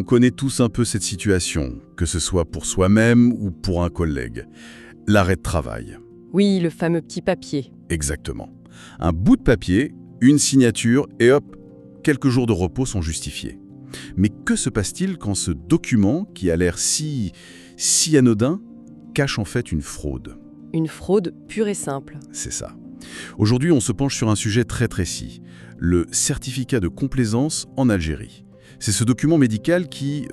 connaît tous un peu cette situation, que ce soit pour soi-même ou pour un collègue. L'arrêt de travail. Oui, le fameux petit papier. Exactement. Un bout de papier, une signature et hop, quelques jours de repos sont justifiés. Mais que se passe-t-il quand ce document, qui a l'air si anodin, cache en fait une fraude? Une fraude pure et simple. C'est ça. Aujourd'hui, on se penche sur un sujet très précis, le certificat de complaisance en Algérie. C'est ce document médical qui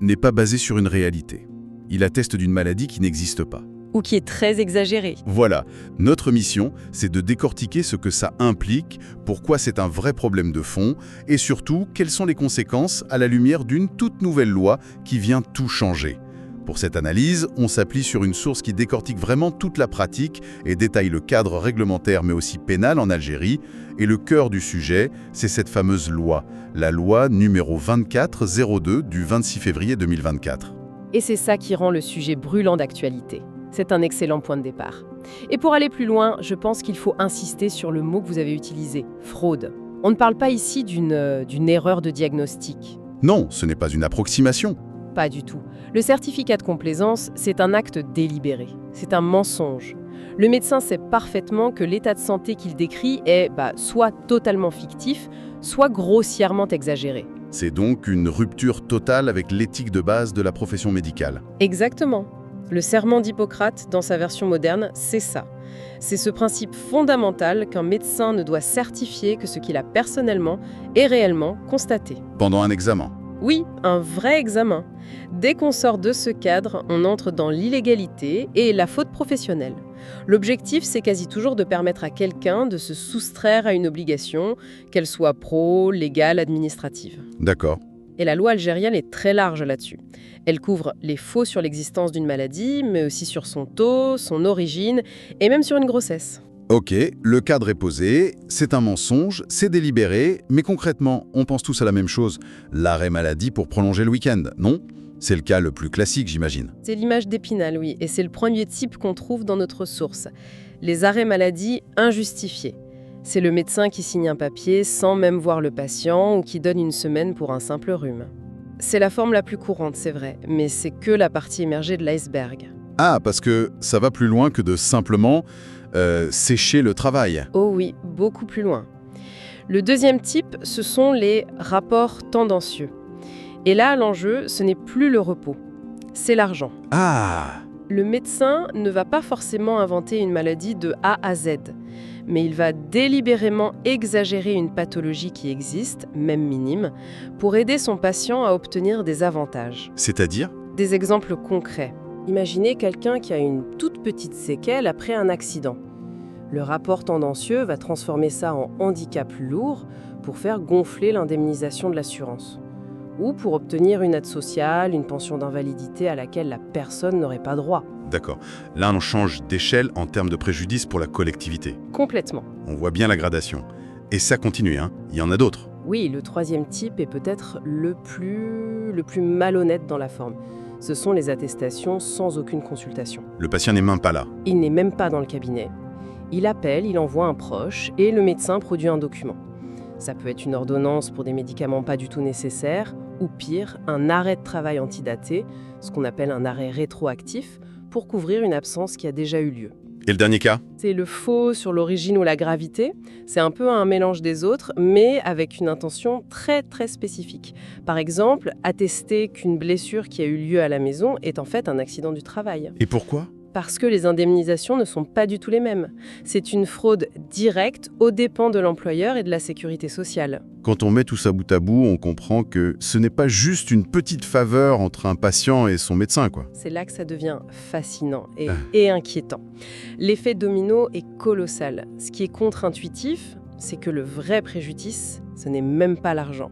n'est pas basé sur une réalité. Il atteste d'une maladie qui n'existe pas. Ou qui est très exagéré. Voilà, notre mission, c'est de décortiquer ce que ça implique, pourquoi c'est un vrai problème de fond, et surtout, quelles sont les conséquences à la lumière d'une toute nouvelle loi qui vient tout changer. Pour cette analyse, on s'appuie sur une source qui décortique vraiment toute la pratique et détaille le cadre réglementaire mais aussi pénal en Algérie. Et le cœur du sujet, c'est cette fameuse loi, la loi numéro 2402 du 26 février 2024. Et c'est ça qui rend le sujet brûlant d'actualité. C'est un excellent point de départ. Et pour aller plus loin, je pense qu'il faut insister sur le mot que vous avez utilisé, fraude. On ne parle pas ici d'une erreur de diagnostic. Non, ce n'est pas une approximation. Pas du tout. Le certificat de complaisance, c'est un acte délibéré. C'est un mensonge. Le médecin sait parfaitement que l'état de santé qu'il décrit est soit totalement fictif, soit grossièrement exagéré. C'est donc une rupture totale avec l'éthique de base de la profession médicale. Exactement. Le serment d'Hippocrate, dans sa version moderne, c'est ça. C'est ce principe fondamental qu'un médecin ne doit certifier que ce qu'il a personnellement et réellement constaté. Pendant un examen. Oui, un vrai examen. Dès qu'on sort de ce cadre, on entre dans l'illégalité et la faute professionnelle. L'objectif, c'est quasi toujours de permettre à quelqu'un de se soustraire à une obligation, qu'elle soit pro, légale, administrative. D'accord. Et la loi algérienne est très large là-dessus. Elle couvre les faux sur l'existence d'une maladie, mais aussi sur son taux, son origine, et même sur une grossesse. Ok, le cadre est posé, c'est un mensonge, c'est délibéré, mais concrètement, on pense tous à la même chose, l'arrêt maladie pour prolonger le week-end, non? C'est le cas le plus classique, j'imagine. C'est l'image d'Épinal, oui, et c'est le premier type qu'on trouve dans notre source. Les arrêts maladie injustifiés. C'est le médecin qui signe un papier sans même voir le patient ou qui donne une semaine pour un simple rhume. C'est la forme la plus courante, c'est vrai, mais c'est que la partie émergée de l'iceberg. Ah, parce que ça va plus loin que de simplement sécher le travail. Oh oui, beaucoup plus loin. Le deuxième type, ce sont les rapports tendancieux. Et là, l'enjeu, ce n'est plus le repos, c'est l'argent. Ah! Le médecin ne va pas forcément inventer une maladie de A à Z, mais il va délibérément exagérer une pathologie qui existe, même minime, pour aider son patient à obtenir des avantages. C'est-à-dire? Des exemples concrets. Imaginez quelqu'un qui a une toute petite séquelle après un accident. Le rapport tendancieux va transformer ça en handicap lourd pour faire gonfler l'indemnisation de l'assurance. Ou pour obtenir une aide sociale, une pension d'invalidité à laquelle la personne n'aurait pas droit. D'accord. Là, on change d'échelle en termes de préjudice pour la collectivité. Complètement. On voit bien la gradation. Et ça continue, hein. Il y en a d'autres. Oui, le troisième type est peut-être le plus malhonnête dans la forme. Ce sont les attestations sans aucune consultation. Le patient n'est même pas là. Il n'est même pas dans le cabinet. Il appelle, il envoie un proche et le médecin produit un document. Ça peut être une ordonnance pour des médicaments pas du tout nécessaires, ou pire, un arrêt de travail antidaté, ce qu'on appelle un arrêt rétroactif, pour couvrir une absence qui a déjà eu lieu. Et le dernier cas? C'est le faux sur l'origine ou la gravité. C'est un peu un mélange des autres, mais avec une intention très très spécifique. Par exemple, attester qu'une blessure qui a eu lieu à la maison est en fait un accident du travail. Et pourquoi? Parce que les indemnisations ne sont pas du tout les mêmes. C'est une fraude directe aux dépens de l'employeur et de la sécurité sociale. Quand on met tout ça bout à bout, on comprend que ce n'est pas juste une petite faveur entre un patient et son médecin, quoi. C'est là que ça devient fascinant et inquiétant. L'effet domino est colossal. Ce qui est contre-intuitif, c'est que le vrai préjudice, ce n'est même pas l'argent.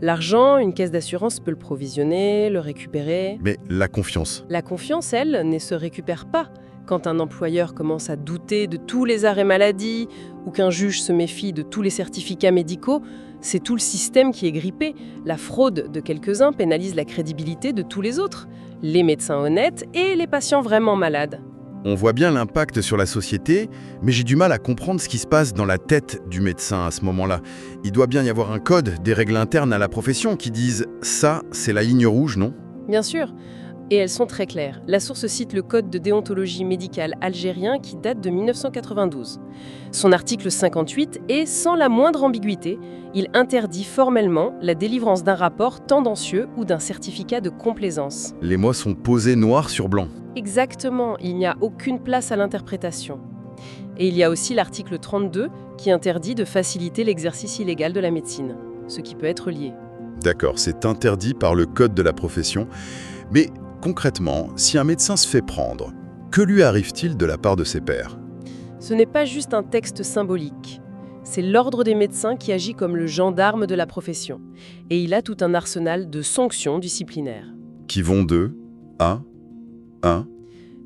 L'argent, une caisse d'assurance peut le provisionner, le récupérer. Mais la confiance. La confiance, elle, ne se récupère pas. Quand un employeur commence à douter de tous les arrêts maladie ou qu'un juge se méfie de tous les certificats médicaux, c'est tout le système qui est grippé. La fraude de quelques-uns pénalise la crédibilité de tous les autres, les médecins honnêtes et les patients vraiment malades. On voit bien l'impact sur la société, mais j'ai du mal à comprendre ce qui se passe dans la tête du médecin à ce moment-là. Il doit bien y avoir un code, des règles internes à la profession qui disent « ça, c'est la ligne rouge, non ?» Bien sûr. Et elles sont très claires. La source cite le Code de déontologie médicale algérien qui date de 1992. Son article 58 est sans la moindre ambiguïté. Il interdit formellement la délivrance d'un rapport tendancieux ou d'un certificat de complaisance. Les mots sont posés noir sur blanc. Exactement, il n'y a aucune place à l'interprétation. Et il y a aussi l'article 32 qui interdit de faciliter l'exercice illégal de la médecine, ce qui peut être lié. D'accord, c'est interdit par le code de la profession. Mais concrètement, si un médecin se fait prendre, que lui arrive-t-il de la part de ses pairs? Ce n'est pas juste un texte symbolique. C'est l'ordre des médecins qui agit comme le gendarme de la profession. Et il a tout un arsenal de sanctions disciplinaires. Qui vont de à 1.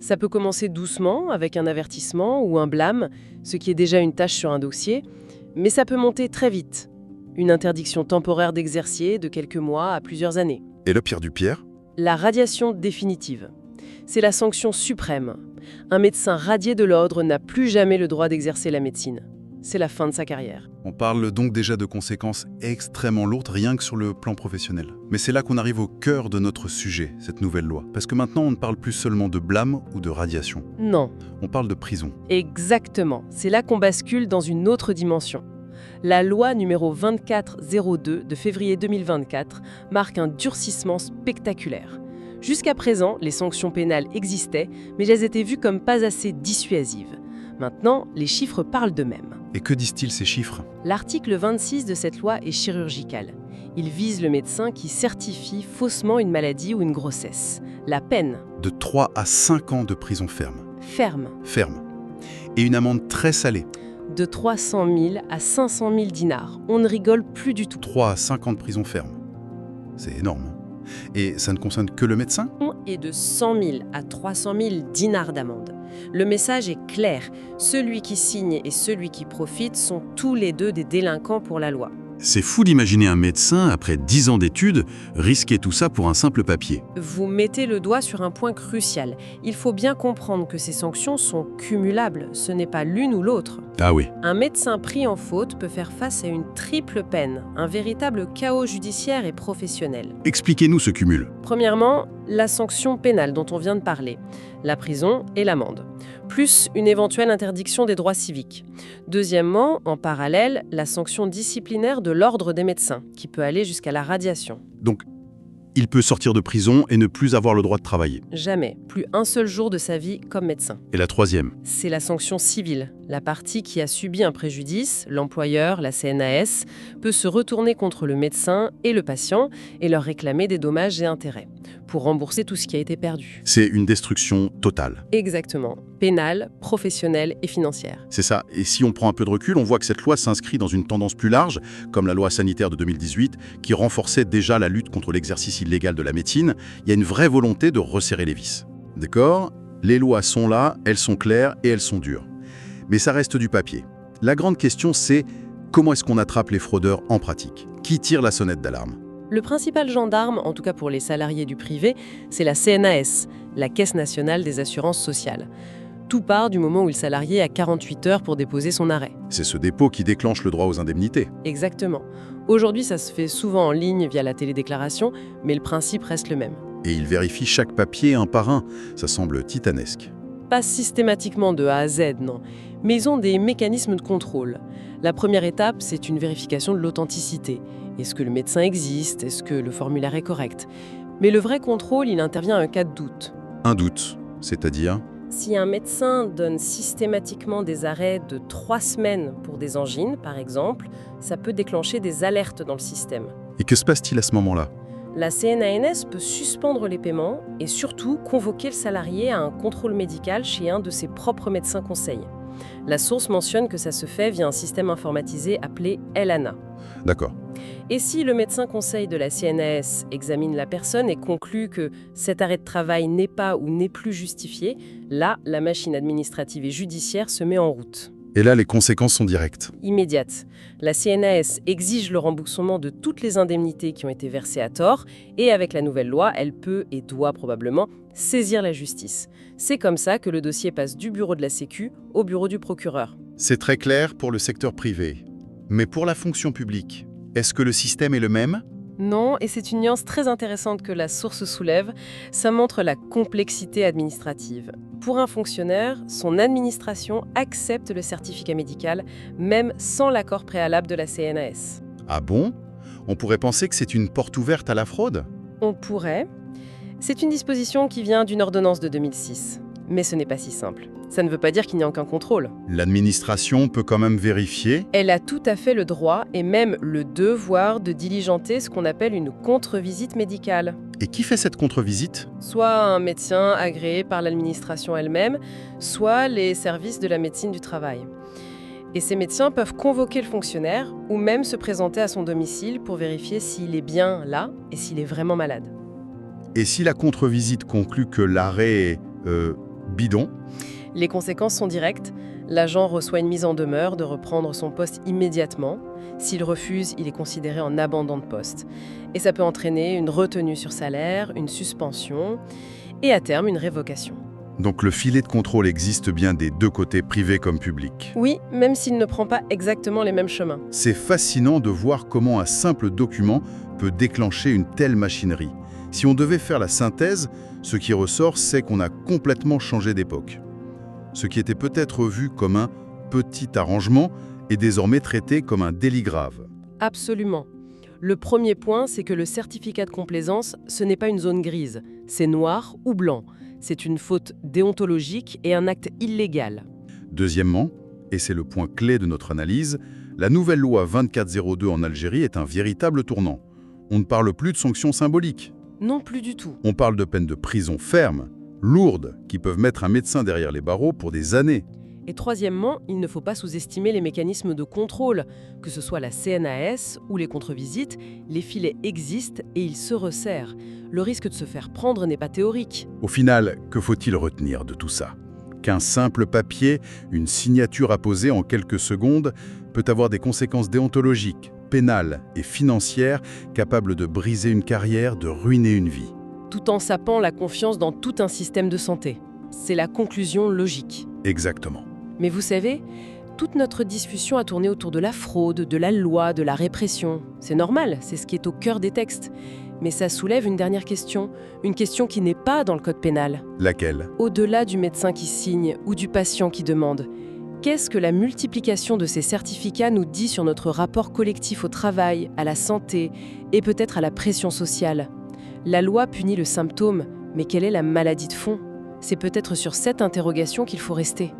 Ça peut commencer doucement, avec un avertissement ou un blâme, ce qui est déjà une tâche sur un dossier, mais ça peut monter très vite. Une interdiction temporaire d'exercer de quelques mois à plusieurs années. Et le pire du pire? La radiation définitive. C'est la sanction suprême. Un médecin radié de l'ordre n'a plus jamais le droit d'exercer la médecine. C'est la fin de sa carrière. On parle donc déjà de conséquences extrêmement lourdes, rien que sur le plan professionnel. Mais c'est là qu'on arrive au cœur de notre sujet, cette nouvelle loi. Parce que maintenant, on ne parle plus seulement de blâme ou de radiation. Non. On parle de prison. Exactement. C'est là qu'on bascule dans une autre dimension. La loi numéro 2402 de février 2024 marque un durcissement spectaculaire. Jusqu'à présent, les sanctions pénales existaient, mais elles étaient vues comme pas assez dissuasives. Maintenant, les chiffres parlent d'eux-mêmes. Et que disent-ils ces chiffres? L'article 26 de cette loi est chirurgical. Il vise le médecin qui certifie faussement une maladie ou une grossesse. La peine. De 3 à 5 ans de prison ferme. Ferme. Ferme. Et une amende très salée. De 300 000 à 500 000 dinars. On ne rigole plus du tout. 3 à 5 ans de prison ferme. C'est énorme. Et ça ne concerne que le médecin? Et de 100 000 à 300 000 dinars d'amende. Le message est clair. Celui qui signe et celui qui profite sont tous les deux des délinquants pour la loi. C'est fou d'imaginer un médecin, après 10 ans d'études, risquer tout ça pour un simple papier. Vous mettez le doigt sur un point crucial. Il faut bien comprendre que ces sanctions sont cumulables. Ce n'est pas l'une ou l'autre. Ah oui. Un médecin pris en faute peut faire face à une triple peine, un véritable chaos judiciaire et professionnel. Expliquez-nous ce cumul. Premièrement, la sanction pénale dont on vient de parler, la prison et l'amende, plus une éventuelle interdiction des droits civiques. Deuxièmement, en parallèle, la sanction disciplinaire de l'ordre des médecins, qui peut aller jusqu'à la radiation. Donc, il peut sortir de prison et ne plus avoir le droit de travailler. Jamais, plus un seul jour de sa vie comme médecin. Et la troisième? C'est la sanction civile. La partie qui a subi un préjudice, l'employeur, la CNAS, peut se retourner contre le médecin et le patient et leur réclamer des dommages et intérêts, pour rembourser tout ce qui a été perdu. C'est une destruction totale. Exactement. Pénale, professionnelle et financière. C'est ça. Et si on prend un peu de recul, on voit que cette loi s'inscrit dans une tendance plus large, comme la loi sanitaire de 2018, qui renforçait déjà la lutte contre l'exercice illégal de la médecine. Il y a une vraie volonté de resserrer les vis. D'accord? Les lois sont là, elles sont claires et elles sont dures. Mais ça reste du papier. La grande question, c'est comment est-ce qu'on attrape les fraudeurs en pratique? Qui tire la sonnette d'alarme? Le principal gendarme, en tout cas pour les salariés du privé, c'est la CNAS, la Caisse nationale des assurances sociales. Tout part du moment où le salarié a 48 heures pour déposer son arrêt. C'est ce dépôt qui déclenche le droit aux indemnités. Exactement. Aujourd'hui, ça se fait souvent en ligne via la télédéclaration, mais le principe reste le même. Et il vérifie chaque papier un par un. Ça semble titanesque. Pas systématiquement de A à Z, non, mais ils ont des mécanismes de contrôle. La première étape, c'est une vérification de l'authenticité. Est-ce que le médecin existe? Est-ce que le formulaire est correct? Mais le vrai contrôle, il intervient en cas de doute. Un doute, c'est-à-dire? Si un médecin donne systématiquement des arrêts de 3 semaines pour des angines, par exemple, ça peut déclencher des alertes dans le système. Et que se passe-t-il à ce moment-là? La CNAS peut suspendre les paiements et surtout convoquer le salarié à un contrôle médical chez un de ses propres médecins conseils. La source mentionne que ça se fait via un système informatisé appelé LANA. D'accord. Et si le médecin conseil de la CNAS examine la personne et conclut que cet arrêt de travail n'est pas ou n'est plus justifié, là, la machine administrative et judiciaire se met en route. Et là, les conséquences sont directes. Immédiate. La CNAS exige le remboursement de toutes les indemnités qui ont été versées à tort, et avec la nouvelle loi, elle peut et doit probablement saisir la justice. C'est comme ça que le dossier passe du bureau de la Sécu au bureau du procureur. C'est très clair pour le secteur privé. Mais pour la fonction publique, est-ce que le système est le même ? Non, et c'est une nuance très intéressante que la source soulève. Ça montre la complexité administrative. Pour un fonctionnaire, son administration accepte le certificat médical, même sans l'accord préalable de la CNAS. Ah bon ? On pourrait penser que c'est une porte ouverte à la fraude ? On pourrait. C'est une disposition qui vient d'une ordonnance de 2006. Mais ce n'est pas si simple. Ça ne veut pas dire qu'il n'y a aucun contrôle. L'administration peut quand même vérifier. Elle a tout à fait le droit et même le devoir de diligenter ce qu'on appelle une contre-visite médicale. Et qui fait cette contre-visite ? Soit un médecin agréé par l'administration elle-même, soit les services de la médecine du travail. Et ces médecins peuvent convoquer le fonctionnaire ou même se présenter à son domicile pour vérifier s'il est bien là et s'il est vraiment malade. Et si la contre-visite conclut que l'arrêt est bidon ? Les conséquences sont directes. L'agent reçoit une mise en demeure de reprendre son poste immédiatement. S'il refuse, il est considéré en abandon de poste. Et ça peut entraîner une retenue sur salaire, une suspension et à terme une révocation. Donc le filet de contrôle existe bien des deux côtés, privé comme public. Oui, même s'il ne prend pas exactement les mêmes chemins. C'est fascinant de voir comment un simple document peut déclencher une telle machinerie. Si on devait faire la synthèse, ce qui ressort, c'est qu'on a complètement changé d'époque. Ce qui était peut-être vu comme un petit arrangement est désormais traité comme un délit grave. Absolument. Le premier point, c'est que le certificat de complaisance, ce n'est pas une zone grise. C'est noir ou blanc. C'est une faute déontologique et un acte illégal. Deuxièmement, et c'est le point clé de notre analyse, la nouvelle loi 2402 en Algérie est un véritable tournant. On ne parle plus de sanctions symboliques. Non, plus du tout. On parle de peines de prison fermes, lourdes, qui peuvent mettre un médecin derrière les barreaux pour des années. Et troisièmement, il ne faut pas sous-estimer les mécanismes de contrôle. Que ce soit la CNAS ou les contre-visites, les filets existent et ils se resserrent. Le risque de se faire prendre n'est pas théorique. Au final, que faut-il retenir de tout ça ? Qu'un simple papier, une signature apposée en quelques secondes, peut avoir des conséquences déontologiques, pénales et financières capables de briser une carrière, de ruiner une vie. Tout en sapant la confiance dans tout un système de santé. C'est la conclusion logique. Exactement. Mais vous savez, toute notre discussion a tourné autour de la fraude, de la loi, de la répression. C'est normal, c'est ce qui est au cœur des textes. Mais ça soulève une dernière question, une question qui n'est pas dans le code pénal. Laquelle ? Au-delà du médecin qui signe ou du patient qui demande, qu'est-ce que la multiplication de ces certificats nous dit sur notre rapport collectif au travail, à la santé et peut-être à la pression sociale ? La loi punit le symptôme, mais quelle est la maladie de fond ? C'est peut-être sur cette interrogation qu'il faut rester.